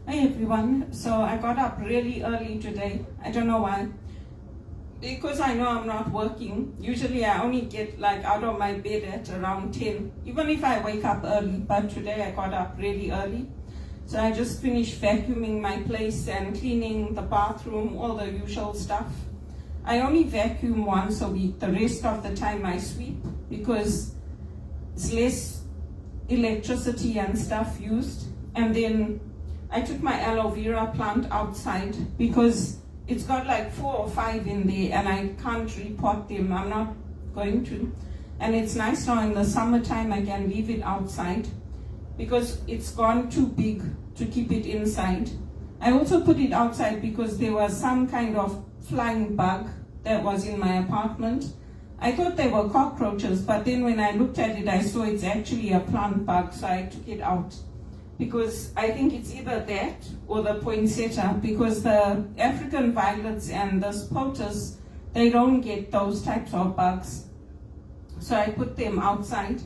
Hi everyone. So I got up really early today. I don't know why. Because I know I'm not working. Usually I only get out of my bed at around 10, even if I wake up early. But today I got up really early. So I just finished vacuuming my place and cleaning the bathroom, all the usual stuff. I only vacuum once a week. The rest of the time I sweep because it's less electricity and stuff used. And then I took my aloe vera plant outside because it's got 4 or 5 in there and I can't repot them. I'm not going to. And it's nice now in the summertime I can leave it outside because it's gone too big to keep it inside. I also put it outside because there was some kind of flying bug that was in my apartment. I thought they were cockroaches, but then when I looked at it, I saw it's actually a plant bug, so I took it out. Because I think it's either that or the poinsettia, because the African violets and the potus, they don't get those types of bugs. So I put them outside,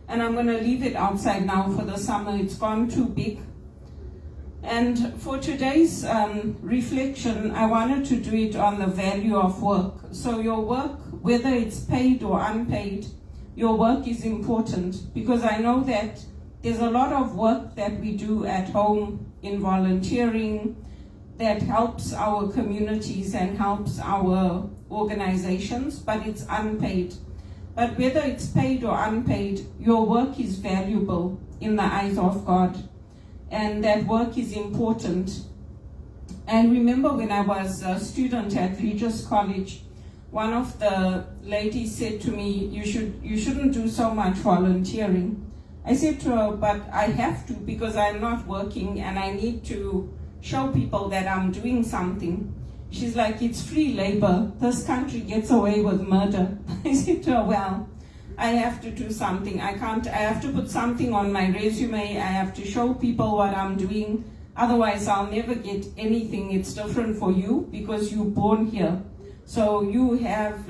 and I'm going to leave it outside now for the summer. It's gone too big. And for today's reflection, I wanted to do it on the value of work. So your work, whether it's paid or unpaid, your work is important, because I know that there's a lot of work that we do at home in volunteering that helps our communities and helps our organizations, but it's unpaid. But whether it's paid or unpaid, your work is valuable in the eyes of God, and that work is important. And remember when I was a student at Regis College, one of the ladies said to me, you shouldn't do so much volunteering. I said to her, but I have to because I'm not working and I need to show people that I'm doing something. She's like, it's free labor. This country gets away with murder. I said to her, well, I have to do something. I have to put something on my resume. I have to show people what I'm doing. Otherwise, I'll never get anything. It's different for you because you're born here. So you have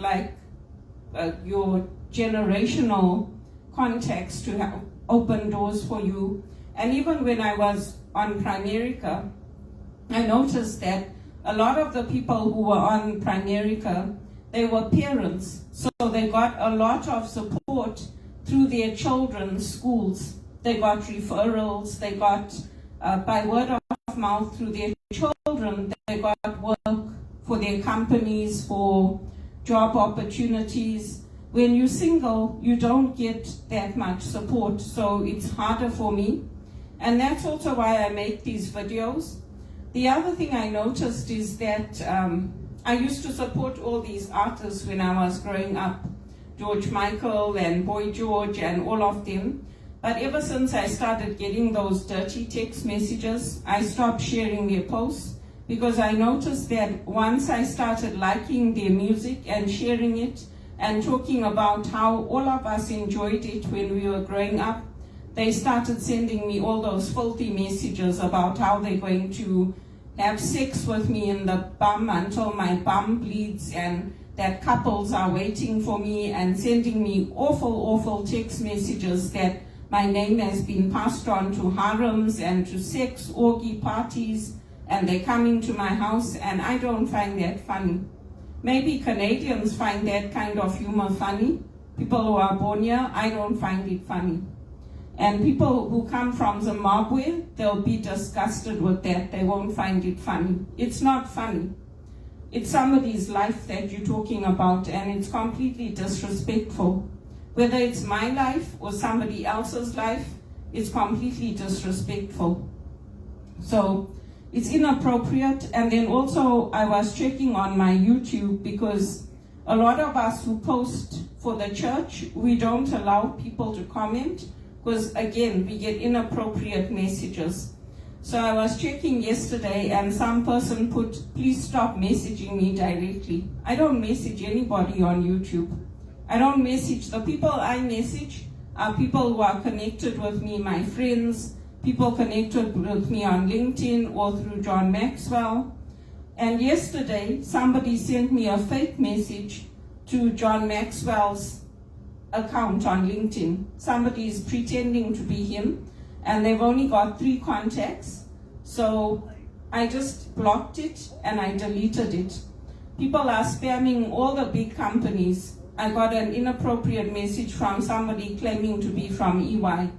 your generational contacts to have open doors for you. And even when I was on Primerica, I noticed that a lot of the people who were on Primerica, they were parents. So they got a lot of support through their children's schools. They got referrals, they got by word of mouth through their children, they got work for their companies, for job opportunities. When you're single, you don't get that much support, so it's harder for me. And that's also why I make these videos. The other thing I noticed is that I used to support all these artists when I was growing up, George Michael and Boy George and all of them. But ever since I started getting those dirty text messages, I stopped sharing their posts because I noticed that once I started liking their music and sharing it and talking about how all of us enjoyed it when we were growing up, they started sending me all those filthy messages about how they're going to have sex with me in the bum until my bum bleeds, and that couples are waiting for me, and sending me awful text messages that my name has been passed on to harems and to sex orgy parties, and they're coming to my house, and I don't find that funny. Maybe Canadians find that kind of humor funny. People who are born here, I don't find it funny. And people who come from Zimbabwe, they'll be disgusted with that. They won't find it funny. It's not funny. It's somebody's life that you're talking about, and it's completely disrespectful. Whether it's my life or somebody else's life, it's completely disrespectful. So it's inappropriate. And then also I was checking on my YouTube because a lot of us who post for the church, we don't allow people to comment because again, we get inappropriate messages. So I was checking yesterday and some person put, please stop messaging me directly. I don't message anybody on YouTube. I don't message. The people I message are people who are connected with me, my friends, people connected with me on LinkedIn or through John Maxwell. And yesterday, somebody sent me a fake message to John Maxwell's account on LinkedIn. Somebody is pretending to be him, and they've only got 3 contacts. So I just blocked it and I deleted it. People are spamming all the big companies. I got an inappropriate message from somebody claiming to be from EY.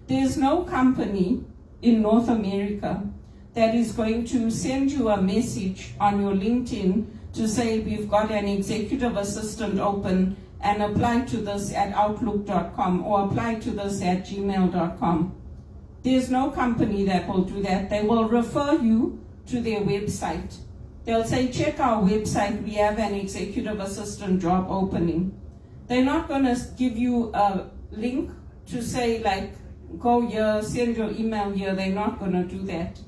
There's no company in North America that is going to send you a message on your LinkedIn to say we've got an executive assistant open and apply to this at outlook.com or apply to this at gmail.com. There's no company that will do that. They will refer you to their website. They'll say, check our website, we have an executive assistant job opening. They're not going to give you a link to say, like, go here, send your email here. They're not going to do that.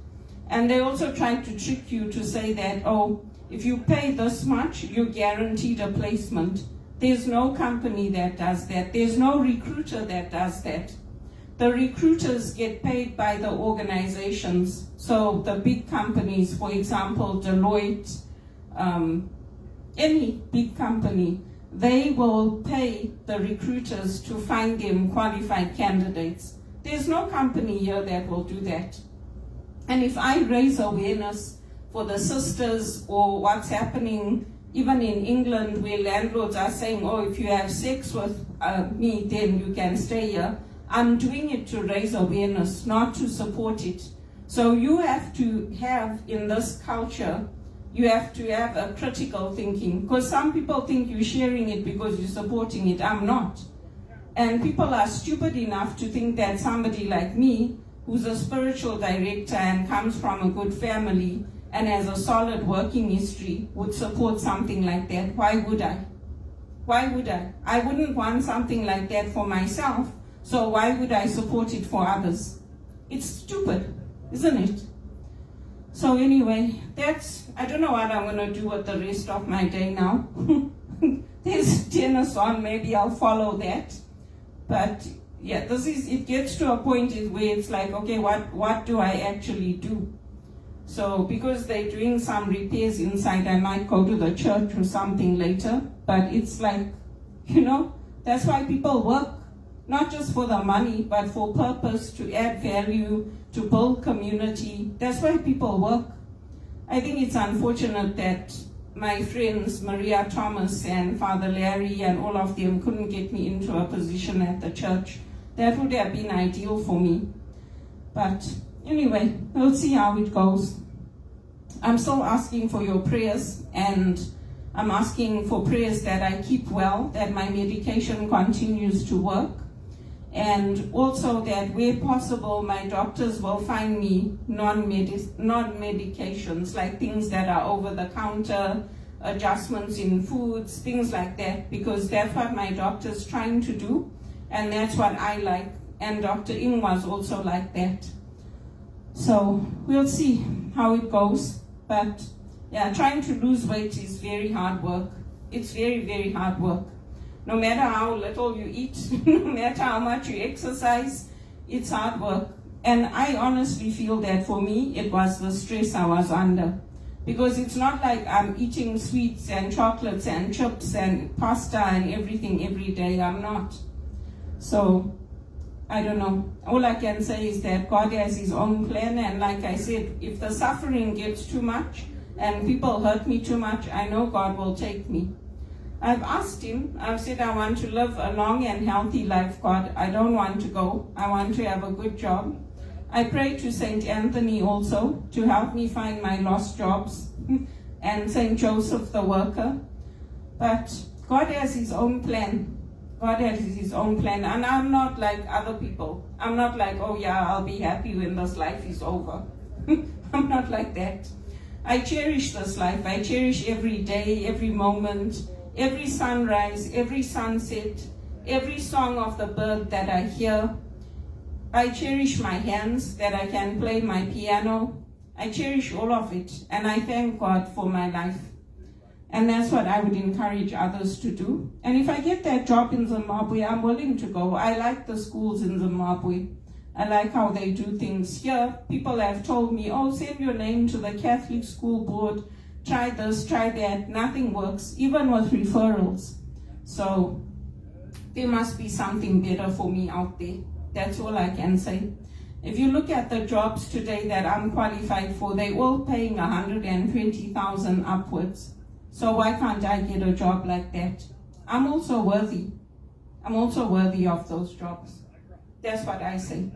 And they also try to trick you to say that, oh, if you pay this much, you're guaranteed a placement. There's no company that does that. There's no recruiter that does that. The recruiters get paid by the organizations. So the big companies, for example, Deloitte, any big company, they will pay the recruiters to find them qualified candidates. There's no company here that will do that. And if I raise awareness for the sisters or what's happening even in England where landlords are saying, oh, if you have sex with me, then you can stay here. I'm doing it to raise awareness, not to support it. So you have to have, in this culture, you have to have a critical thinking. Because some people think you're sharing it because you're supporting it. I'm not. And people are stupid enough to think that somebody like me, who's a spiritual director and comes from a good family and has a solid working history, would support something like that. Why would I? Why would I? I wouldn't want something like that for myself, so why would I support it for others? It's stupid, isn't it? So anyway, I don't know what I'm going to do with the rest of my day now. There's tennis on, maybe I'll follow that. But yeah, it gets to a point where it's like, okay, what do I actually do? So because they're doing some repairs inside, I might go to the church or something later. But it's like, that's why people work, not just for the money, but for purpose, to add value, to build community. That's why people work. I think it's unfortunate that my friends, Maria Thomas and Father Larry and all of them couldn't get me into a position at the church. That would have been ideal for me. But anyway, we'll see how it goes. I'm still asking for your prayers, and I'm asking for prayers that I keep well, that my medication continues to work, and also that where possible, my doctors will find me non-medications, like things that are over the counter, adjustments in foods, things like that, because that's what my doctor's trying to do. And that's what I like. And Dr. Ing was also like that. So we'll see how it goes. But yeah, trying to lose weight is very hard work. It's very, very hard work. No matter how little you eat, no matter how much you exercise, it's hard work. And I honestly feel that for me, it was the stress I was under. Because it's not like I'm eating sweets and chocolates and chips and pasta and everything every day. I'm not. So, I don't know. All I can say is that God has His own plan, and like I said, if the suffering gets too much and people hurt me too much, I know God will take me. I've asked Him, I've said I want to live a long and healthy life, God. I don't want to go. I want to have a good job. I pray to St. Anthony also to help me find my lost jobs and St. Joseph the worker. But God has His own plan. God has His own plan, and I'm not like other people. I'm not like, oh yeah, I'll be happy when this life is over. I'm not like that. I cherish this life. I cherish every day, every moment, every sunrise, every sunset, every song of the bird that I hear. I cherish my hands, that I can play my piano. I cherish all of it, and I thank God for my life. And that's what I would encourage others to do. And if I get that job in Zimbabwe, I'm willing to go. I like the schools in Zimbabwe. I like how they do things here. People have told me, oh, send your name to the Catholic School Board. Try this, try that. Nothing works, even with referrals. So there must be something better for me out there. That's all I can say. If you look at the jobs today that I'm qualified for, they're all paying 120,000 upwards. So why can't I get a job like that? I'm also worthy. I'm also worthy of those jobs. That's what I say.